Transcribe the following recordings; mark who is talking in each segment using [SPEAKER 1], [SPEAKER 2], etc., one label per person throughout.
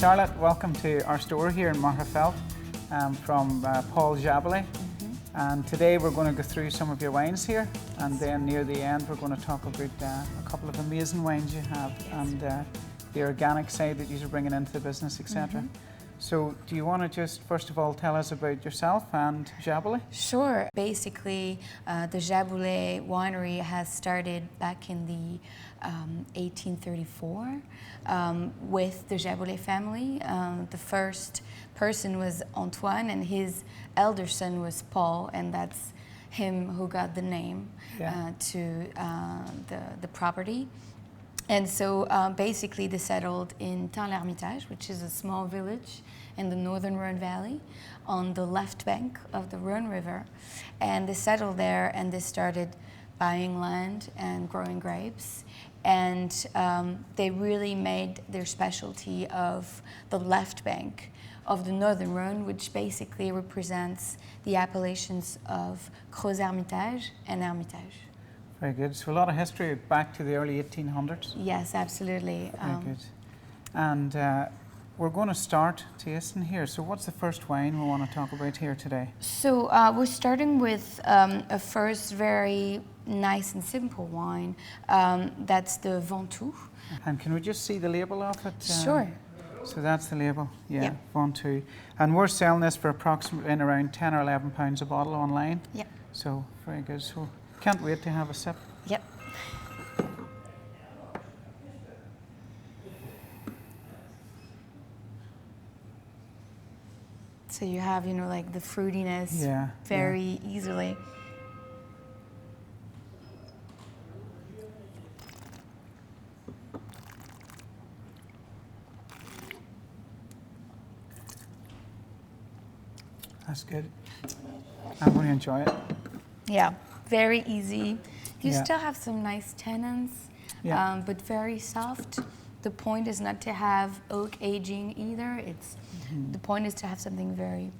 [SPEAKER 1] Charlotte, welcome to our store here in Magherafelt from Paul Jaboulet. And today we're going to go through some of your wines here, and then near the end we're going to talk about a couple of amazing wines you have and the organic side that you're bringing into the business, etc. So do you want to just first of all tell us about yourself and Jaboulet?
[SPEAKER 2] Sure. Basically, the Jaboulet winery has started back in the 1834 with the Jaboulet family. The first person was Antoine and his elder son was Paul, and that's him who got the name to the property. And so basically they settled in Tain-l'Hermitage, which is a small village in the northern Rhone Valley on the left bank of the Rhone River. And they settled there and they started buying land and growing grapes. And they really made their specialty of the left bank of the northern Rhone, which basically represents the appellations of Crozes-Hermitage and Hermitage.
[SPEAKER 1] Very good. So a lot of history back to the early 1800s.
[SPEAKER 2] Yes, absolutely.
[SPEAKER 1] Very good. And we're going to start tasting here. So what's the first wine we want to talk about here today?
[SPEAKER 2] So we're starting with a first very nice and simple wine. That's the Ventoux.
[SPEAKER 1] And can we just see the label of it?
[SPEAKER 2] Sure.
[SPEAKER 1] So that's the label, yeah,
[SPEAKER 2] Yep.
[SPEAKER 1] Ventoux. And we're selling this for approximately around 10 or 11 pounds a bottle online.
[SPEAKER 2] Yep.
[SPEAKER 1] So very good. So can't wait to have a sip.
[SPEAKER 2] Yep. So you have, you know, like the fruitiness very easily.
[SPEAKER 1] That's good. I'm going to enjoy it.
[SPEAKER 2] Yeah, very easy. You
[SPEAKER 1] Yeah.
[SPEAKER 2] still have some nice tannins, but very soft. The point is not to have oak aging either. It's the point is to have something very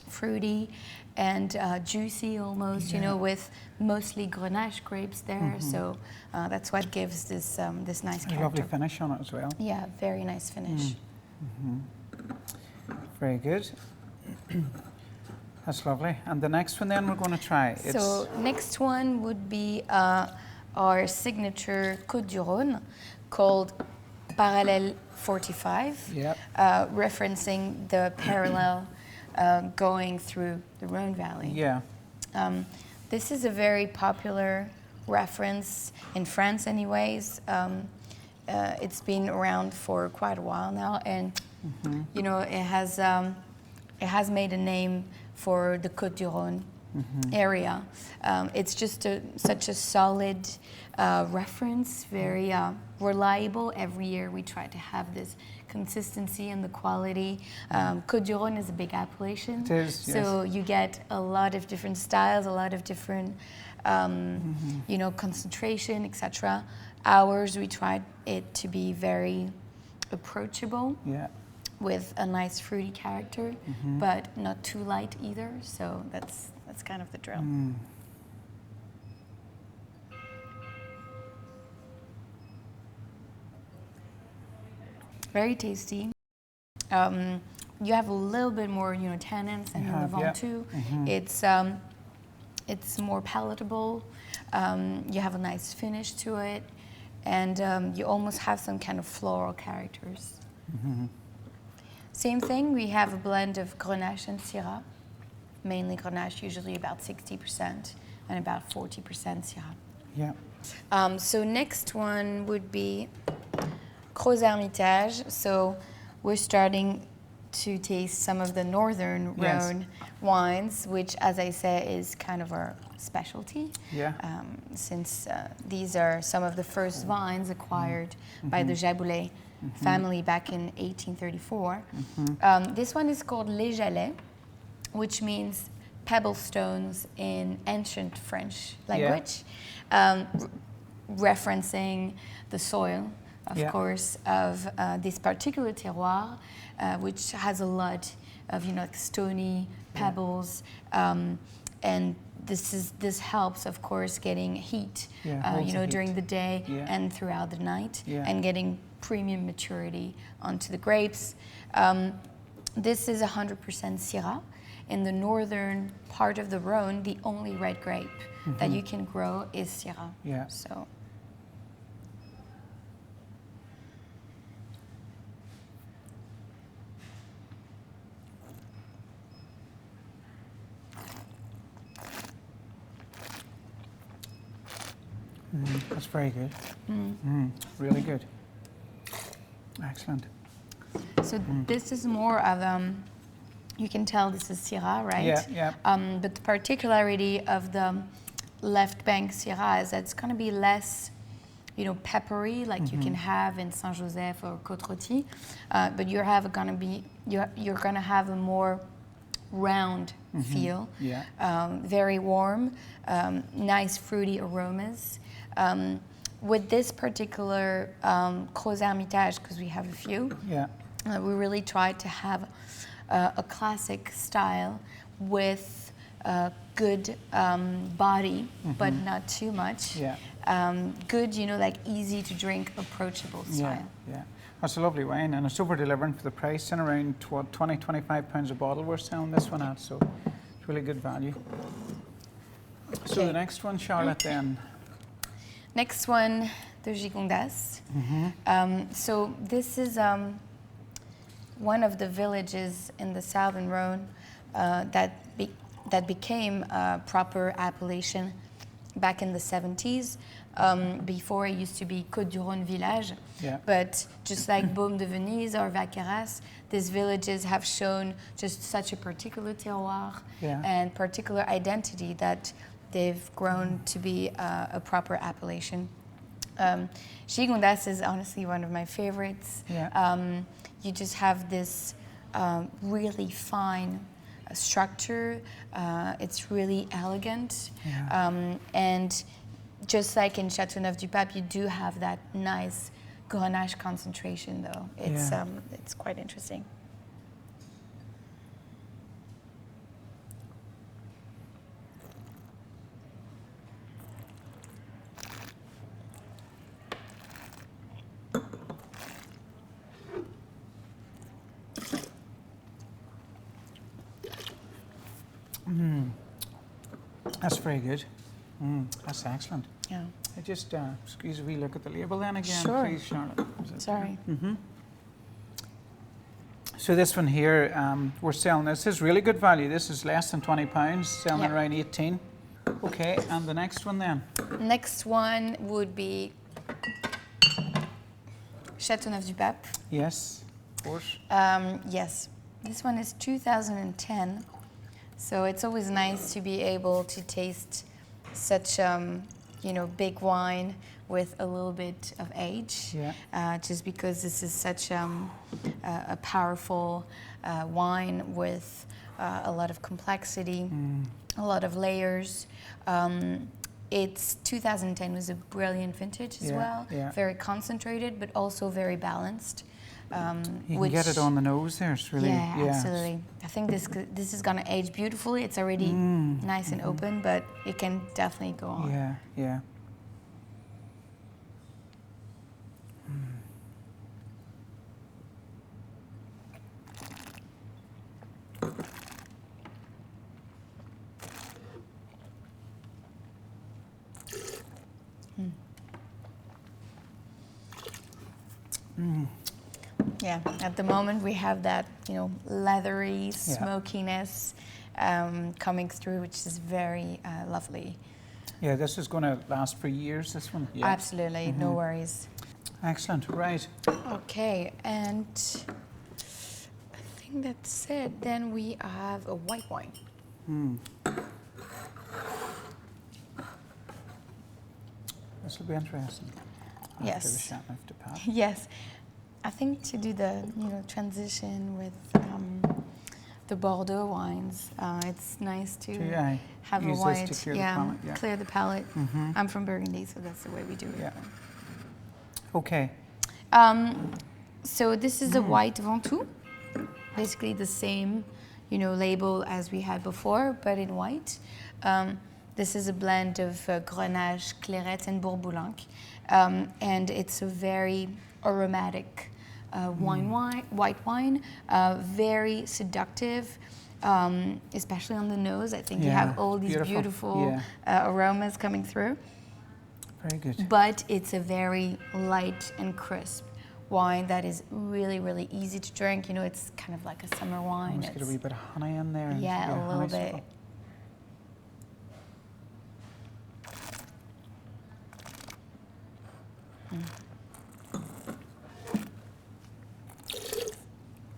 [SPEAKER 2] fruity and juicy almost, you know, with mostly Grenache grapes there. So that's what gives this this nice
[SPEAKER 1] A
[SPEAKER 2] character.
[SPEAKER 1] lovely finish on it as well.
[SPEAKER 2] Yeah, very nice finish.
[SPEAKER 1] Very good. That's lovely. And the next one then we're going to try.
[SPEAKER 2] So next one would be our signature Côte du Rhône called Parallèle 45, referencing the parallel going through the Rhone Valley.
[SPEAKER 1] Yeah.
[SPEAKER 2] This is a very popular reference in France anyways. It's been around for quite a while now, and you know, it has made a name for the Côte du Rhône area. It's just such a solid reference, very reliable. Every year we try to have this consistency and the quality. Côte du Rhône is a big appellation.
[SPEAKER 1] It is,
[SPEAKER 2] so you get a lot of different styles, a lot of different you know, concentration, etc. Ours, we tried it to be very approachable.
[SPEAKER 1] Yeah.
[SPEAKER 2] With a nice fruity character, but not too light either. So that's kind of the drill. Very tasty. You have a little bit more, you know, tannins than in the Ventoux. It's more palatable. You have a nice finish to it, and you almost have some kind of floral characters. Same thing, we have a blend of Grenache and Syrah. Mainly Grenache, usually about 60%, and about 40% Syrah.
[SPEAKER 1] Yeah.
[SPEAKER 2] So next one would be Crozes-Hermitage. So we're starting to taste some of the northern Rhone wines, which, as I say, is kind of our specialty.
[SPEAKER 1] Yeah.
[SPEAKER 2] Since these are some of the first vines acquired by the Jaboulet family back in 1834. This one is called Les Jalets, which means pebble stones in ancient French language, referencing the soil, of course, of this particular terroir, which has a lot of, you know, like stony pebbles, and this helps, of course, getting heat, you know, during the day and throughout the night, and getting premium maturity onto the grapes. This is 100% Syrah. In the northern part of the Rhone, the only red grape that you can grow is Syrah.
[SPEAKER 1] Yeah.
[SPEAKER 2] So.
[SPEAKER 1] That's very good. Really good. Excellent.
[SPEAKER 2] So this is more of, you can tell this is Syrah, right?
[SPEAKER 1] Yeah, yeah.
[SPEAKER 2] But the particularity of the left bank Syrah is that it's going to be less, peppery, like you can have in Saint-Joseph or Côte-Rôtie, but you're going to have a more round feel.
[SPEAKER 1] Yeah.
[SPEAKER 2] Very warm, nice fruity aromas. With this particular Gros Hermitage, because we have a few, we really tried to have a classic style with good body, but not too much.
[SPEAKER 1] Yeah.
[SPEAKER 2] Good, like easy to drink, approachable style.
[SPEAKER 1] Yeah. That's a lovely wine, and it's over delivering for the price, and around £20-25 a bottle we're selling this one at, so it's really good value. Okay. So the next one, Charlotte, then.
[SPEAKER 2] Next one, the Gigondas. So this is one of the villages in the southern Rhone that became a proper appellation back in the 70s. Before it used to be Côte-du-Rhône village, but just like Baume de Venise or Vaqueras, these villages have shown just such a particular terroir and particular identity that they've grown to be a proper appellation. Gigondas is honestly one of my favorites. You just have this really fine structure. It's really elegant, and just like in Châteauneuf-du-Pape, you do have that nice Grenache concentration, though. It's quite interesting.
[SPEAKER 1] That's very good. That's excellent.
[SPEAKER 2] Yeah.
[SPEAKER 1] I just squeeze a wee look at the label then again,
[SPEAKER 2] Sure.
[SPEAKER 1] please, Charlotte.
[SPEAKER 2] Sorry.
[SPEAKER 1] So this one here, we're selling. This is really good value. This is less than £20, selling around 18. Okay, and the next one then?
[SPEAKER 2] Next one would be Châteauneuf-du-Pape.
[SPEAKER 1] Yes, of course.
[SPEAKER 2] Yes, this one is 2010. So it's always nice to be able to taste such, big wine with a little bit of age. Just because this is such a powerful wine with a lot of complexity, a lot of layers. It's 2010 was a brilliant vintage as well. Very concentrated, but also very balanced.
[SPEAKER 1] You can get it on the nose there. It's really
[SPEAKER 2] absolutely. I think this is gonna age beautifully. It's already nice and open, but it can definitely go on.
[SPEAKER 1] Yeah.
[SPEAKER 2] Yeah, at the moment we have that, leathery smokiness coming through, which is very lovely.
[SPEAKER 1] Yeah, this is going to last for years, this one. Yeah.
[SPEAKER 2] Absolutely, no worries.
[SPEAKER 1] Excellent, right.
[SPEAKER 2] Okay, and I think that's it. Then we have a white wine.
[SPEAKER 1] This will be interesting.
[SPEAKER 2] Yes.
[SPEAKER 1] After the Châteauneuf-du-Pape.
[SPEAKER 2] Yes. I think to do the transition with the Bordeaux wines, it's nice to have a white, clear the palate. I'm from Burgundy, so that's the way we do it.
[SPEAKER 1] Okay.
[SPEAKER 2] So this is a white Ventoux, basically the same, label as we had before, but in white. This is a blend of Grenache, Clairette, and Bourboulenc, and it's a very aromatic white wine, very seductive, especially on the nose. I think you have all these beautiful aromas coming through.
[SPEAKER 1] Very good.
[SPEAKER 2] But it's a very light and crisp wine that is really, really easy to drink. You know, it's kind of like a summer wine.
[SPEAKER 1] Let's get a wee bit of honey in there.
[SPEAKER 2] Yeah, a little bit.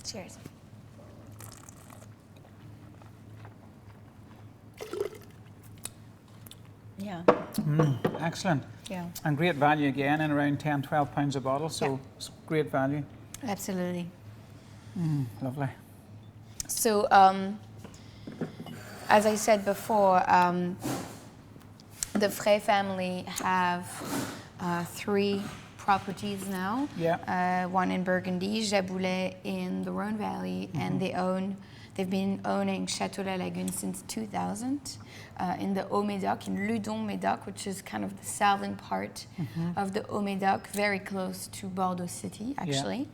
[SPEAKER 2] Cheers. Yeah.
[SPEAKER 1] Excellent.
[SPEAKER 2] Yeah.
[SPEAKER 1] And great value again, in around 10, 12 pounds a bottle, so it's great value.
[SPEAKER 2] Absolutely.
[SPEAKER 1] Lovely.
[SPEAKER 2] So, as I said before, the Frey family have 3 properties now.
[SPEAKER 1] Yeah.
[SPEAKER 2] One in Burgundy, Jaboulet in the Rhone Valley, and they've been owning Château La Lagune since 2000 in the Haut-Médoc, in Ludon-Médoc, which is kind of the southern part of the Haut-Médoc, very close to Bordeaux city, actually.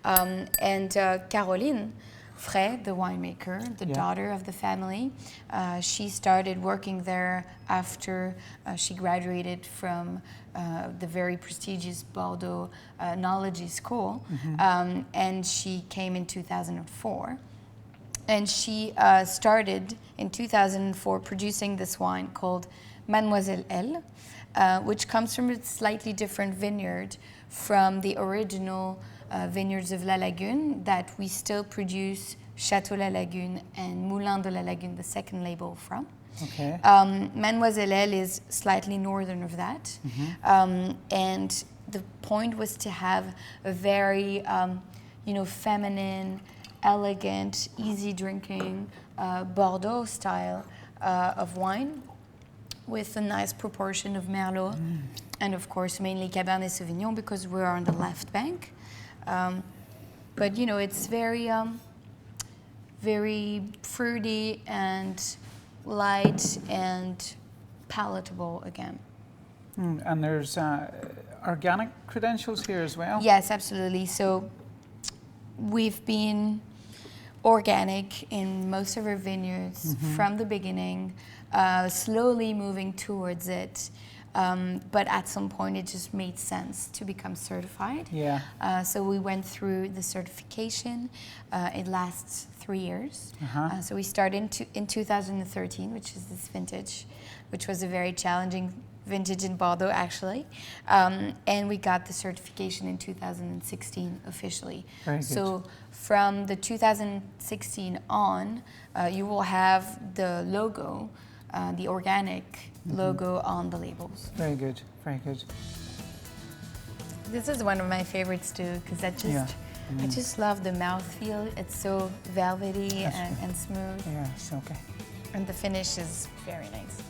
[SPEAKER 2] And Caroline Frey, the winemaker, the daughter of the family, she started working there after she graduated from the very prestigious Bordeaux Enology School, and she came in 2004. And she started in 2004 producing this wine called Mademoiselle L, which comes from a slightly different vineyard from the original vineyards of La Lagune that we still produce Château La Lagune and Moulin de La Lagune, the second label, from.
[SPEAKER 1] Okay.
[SPEAKER 2] Mademoiselle L is slightly northern of that. And the point was to have a very, feminine, elegant, easy drinking Bordeaux style of wine with a nice proportion of Merlot and of course mainly Cabernet Sauvignon because we're on the left bank. But you know, it's very, very fruity and light and palatable again.
[SPEAKER 1] And there's organic credentials here as well?
[SPEAKER 2] Yes, absolutely. So we've been organic in most of our vineyards from the beginning, slowly moving towards it. But at some point it just made sense to become certified.
[SPEAKER 1] Yeah.
[SPEAKER 2] So we went through the certification. It lasts 3 years. So we started in 2013, which is this vintage, which was a very challenging vintage in Bordeaux, actually. And we got the certification in 2016 officially.
[SPEAKER 1] Very good.
[SPEAKER 2] So from the 2016 on, you will have the logo, the organic logo on the labels.
[SPEAKER 1] Very good, very good.
[SPEAKER 2] This is one of my favorites too, because I just love the mouthfeel. It's so velvety and smooth.
[SPEAKER 1] Yeah, it's okay.
[SPEAKER 2] And the finish is very nice.